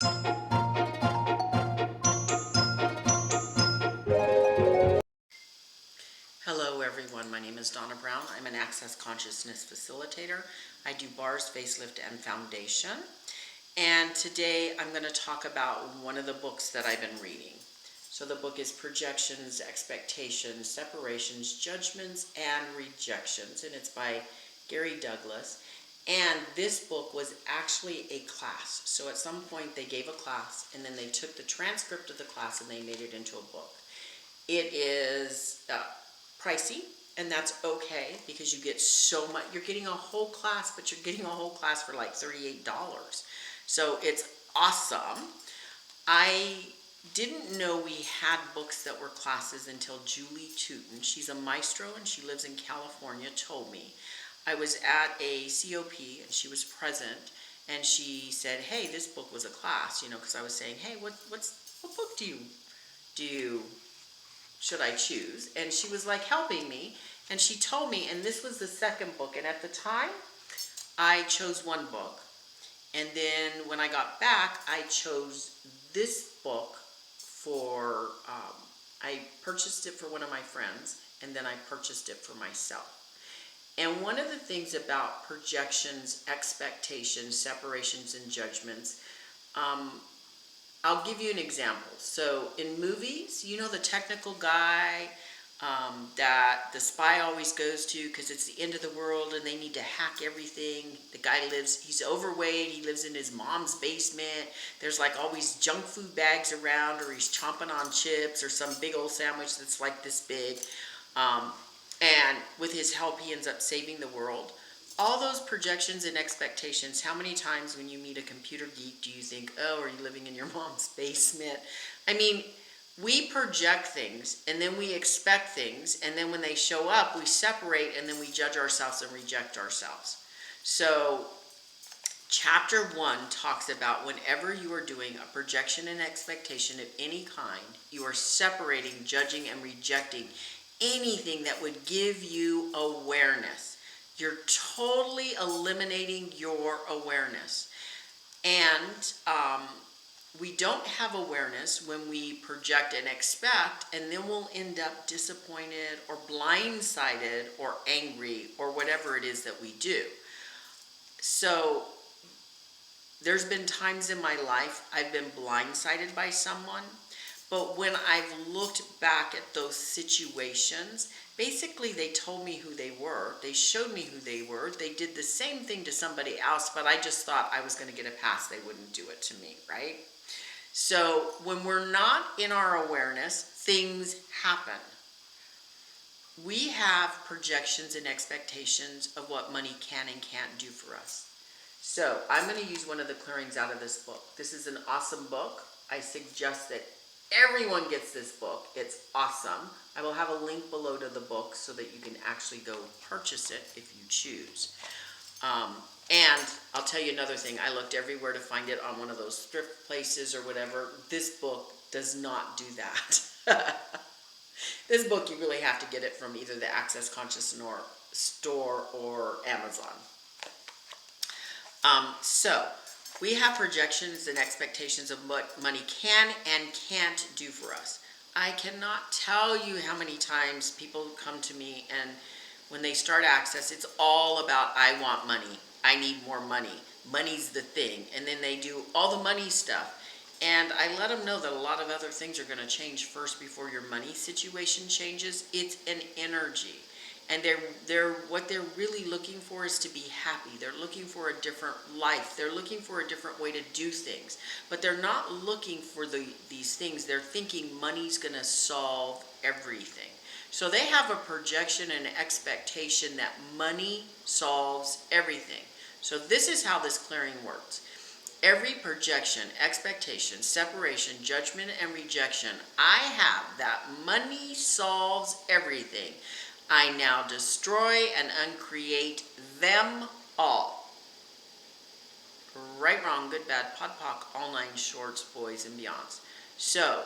Hello everyone, my name is Donna Brown. I'm an Access Consciousness facilitator. I do bars, facelift, and foundation. And today I'm going to talk about one of the books that I've been reading. So the book is Projections, Expectations, Separations, Judgments, and Rejections. And it's by Gary Douglas. And this book was actually a class. So at some point they gave a class and then they took the transcript of the class and they made it into a book. It is pricey, and that's okay because you get so much. You're getting a whole class, but you're getting a whole class for like $38. So it's awesome. I didn't know we had books that were classes until Julie Tootin. She's a maestro and she lives in California, told me. I was at a COP and she was present and she said, hey, this book was a class, because I was saying, hey, what book do you should I choose? And she was like helping me, and she told me, and this was the second book, and at the time I chose one book, and then when I got back I chose this book for I purchased it for one of my friends, and then I purchased it for myself. And one of the things about projections, expectations, separations, and judgments, I'll give you an example. So in movies, the technical guy that the spy always goes to because it's the end of the world and they need to hack everything. The guy he's overweight, he lives in his mom's basement. There's like always junk food bags around, or he's chomping on chips or some big old sandwich that's like this big. And with his help, he ends up saving the world. All those projections and expectations, how many times when you meet a computer geek do you think, oh, are you living in your mom's basement? I mean, we project things and then we expect things, and then when they show up, we separate and then we judge ourselves and reject ourselves. So chapter 1 talks about whenever you are doing a projection and expectation of any kind, you are separating, judging, and rejecting anything that would give you awareness. You're totally eliminating your awareness. And we don't have awareness when we project and expect, and then we'll end up disappointed or blindsided or angry or whatever it is that we do. So there's been times in my life I've been blindsided by someone, but when I've looked back at those situations, basically they told me who they were. They showed me who they were. They did the same thing to somebody else, but I just thought I was going to get a pass. They wouldn't do it to me, right? So when we're not in our awareness, things happen. We have projections and expectations of what money can and can't do for us. So I'm going to use one of the clearings out of this book. This is an awesome book. I suggest that everyone gets this book. It's awesome. I will have a link below to the book so that you can actually go purchase it if you choose. And I'll tell you another thing. I looked everywhere to find it on one of those thrift places or whatever. This book does not do that. This book, you really have to get it from either the Access Consciousness store or Amazon. So we have projections and expectations of what money can and can't do for us. I cannot tell you how many times people come to me, and when they start Access, it's all about, I want money. I need more money. Money's the thing. And then they do all the money stuff. And I let them know that a lot of other things are going to change first before your money situation changes. It's an energy. And what they're really looking for is to be happy. They're looking for a different life. They're looking for a different way to do things. But they're not looking for these things. They're thinking money's going to solve everything. So they have a projection and expectation that money solves everything. So this is how this clearing works. Every projection, expectation, separation, judgment, and rejection I have that money solves everything, I now destroy and uncreate them all. Right, wrong, good, bad, pod, poc, all 9 shorts, boys, and beyonds. So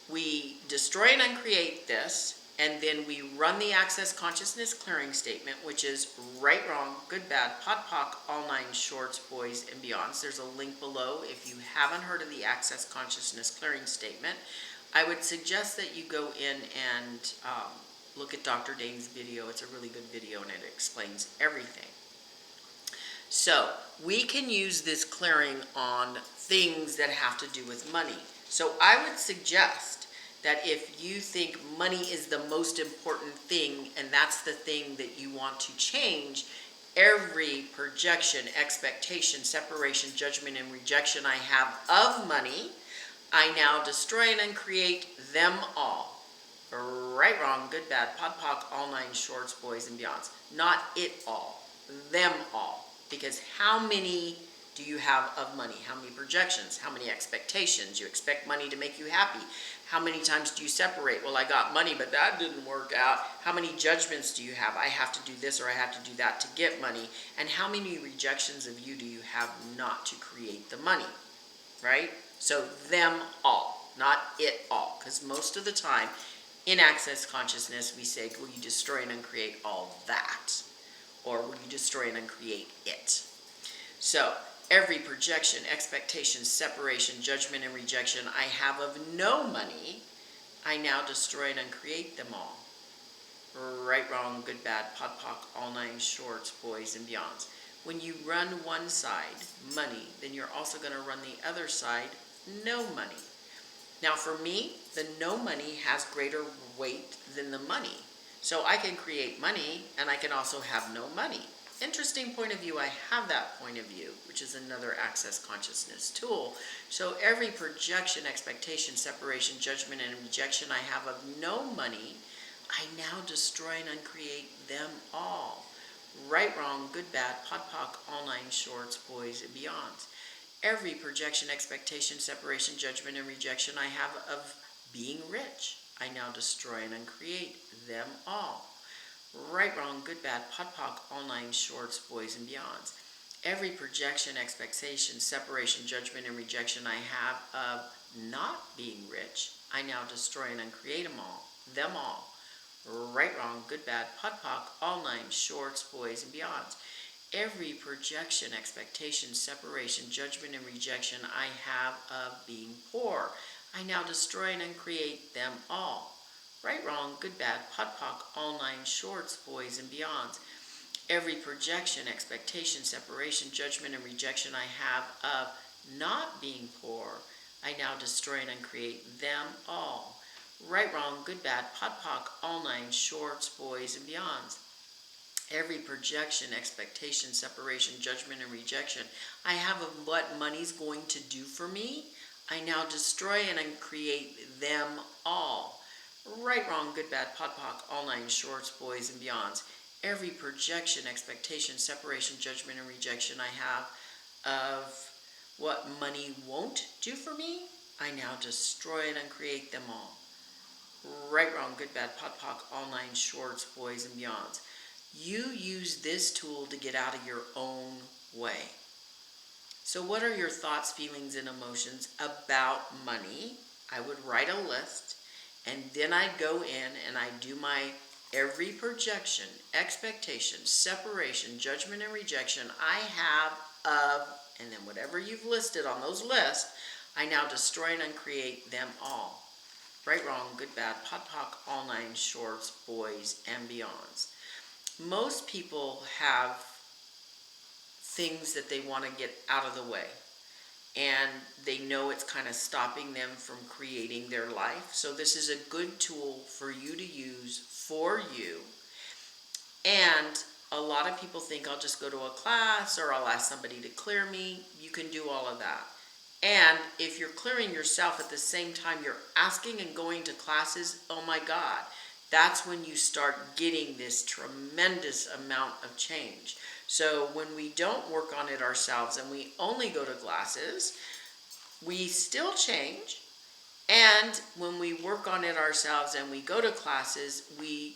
we destroy and uncreate this. And then we run the Access Consciousness clearing statement, which is right, wrong, good, bad, pod, poc, all nine shorts, boys, and beyonds. There's a link below. If you haven't heard of the Access Consciousness clearing statement, I would suggest that you go in and look at Dr. Dane's video. It's a really good video and it explains everything. So we can use this clearing on things that have to do with money. So I would suggest that if you think money is the most important thing and that's the thing that you want to change, every projection, expectation, separation, judgment, and rejection I have of money, I now destroy and uncreate them all. Right, wrong, good, bad, pod, poc, all nine shorts, boys, and beyonds. Not it all, them all. Because how many do you have of money? How many projections? How many expectations? You expect money to make you happy. How many times do you separate? Well, I got money, but that didn't work out. How many judgments do you have? I have to do this or I have to do that to get money. And how many rejections of you do you have not to create the money? Right? So them all, not it all. Because most of the time in Access Consciousness, we say, will you destroy and uncreate all that? Or will you destroy and uncreate it? So every projection, expectation, separation, judgment, and rejection I have of no money, I now destroy and uncreate them all. Right, wrong, good, bad, pod, poc, all nine shorts, boys, and beyonds. When you run one side, money, then you're also going to run the other side, no money. Now for me, the no money has greater weight than the money. So I can create money and I can also have no money. Interesting point of view. I have that point of view, which is another Access Consciousness tool. So every projection, expectation, separation, judgment, and rejection I have of no money, I now destroy and uncreate them all. Right, wrong, good, bad, pod, poc, all nine shorts, boys, and beyonds. Every projection, expectation, separation, judgment, and rejection I have of being rich, I now destroy and uncreate them all. Right, wrong, good, bad, pod, poc, all nine shorts, boys, and beyonds. Every projection, expectation, separation, judgment, and rejection I have of not being rich, I now destroy and uncreate them all. Right, wrong, good, bad, pod, poc, all nine shorts, boys, and beyonds. Every projection, expectation, separation, judgment, and rejection I have of being poor, I now destroy and uncreate them all. Right, wrong, good, bad, pod, poc, all nine shorts, boys, and beyonds. Every projection, expectation, separation, judgment, and rejection I have of not being poor, I now destroy and uncreate them all. Right, wrong, good, bad, pod, poc, all nine shorts, boys, and beyonds. Every projection, expectation, separation, judgment, and rejection I have of what money's going to do for me, I now destroy and uncreate them all. Right, wrong, good, bad, pod, poc, all nine shorts, boys, and beyonds. Every projection, expectation, separation, judgment, and rejection I have of what money won't do for me, I now destroy and uncreate them all. Right, wrong, good, bad, pod, poc, all nine shorts, boys, and beyonds. You use this tool to get out of your own way. So what are your thoughts, feelings, and emotions about money? I would write a list, and then I'd go in and I do my every projection, expectation, separation, judgment, and rejection I have of, and then whatever you've listed on those lists, I now destroy and uncreate them all. Right, wrong, good, bad, pod, poc, all nine shorts, boys, and beyonds. Most people have things that they want to get out of the way, and they know it's kind of stopping them from creating their life. So this is a good tool for you to use for you. And a lot of people think I'll just go to a class or I'll ask somebody to clear me. You can do all of that. And if you're clearing yourself at the same time you're asking and going to classes, oh my God, that's when you start getting this tremendous amount of change. So when we don't work on it ourselves and we only go to classes, we still change. And when we work on it ourselves and we go to classes, we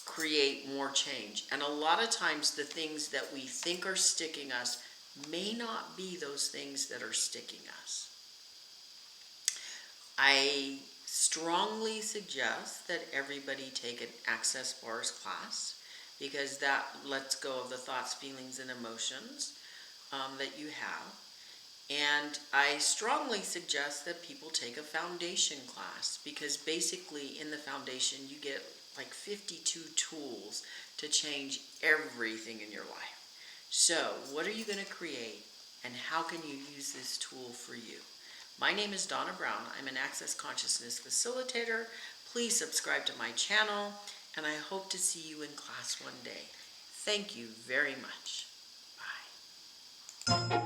create more change. And a lot of times the things that we think are sticking us may not be those things that are sticking us. I strongly suggest that everybody take an Access Bars class, because that lets go of the thoughts, feelings, and emotions that you have. And I strongly suggest that people take a foundation class, because basically in the foundation you get like 52 tools to change everything in your life. So what are you going to create, and how can you use this tool for you? My name is Donna Brown. I'm an Access Consciousness facilitator. Please subscribe to my channel, and I hope to see you in class one day. Thank you very much. Bye.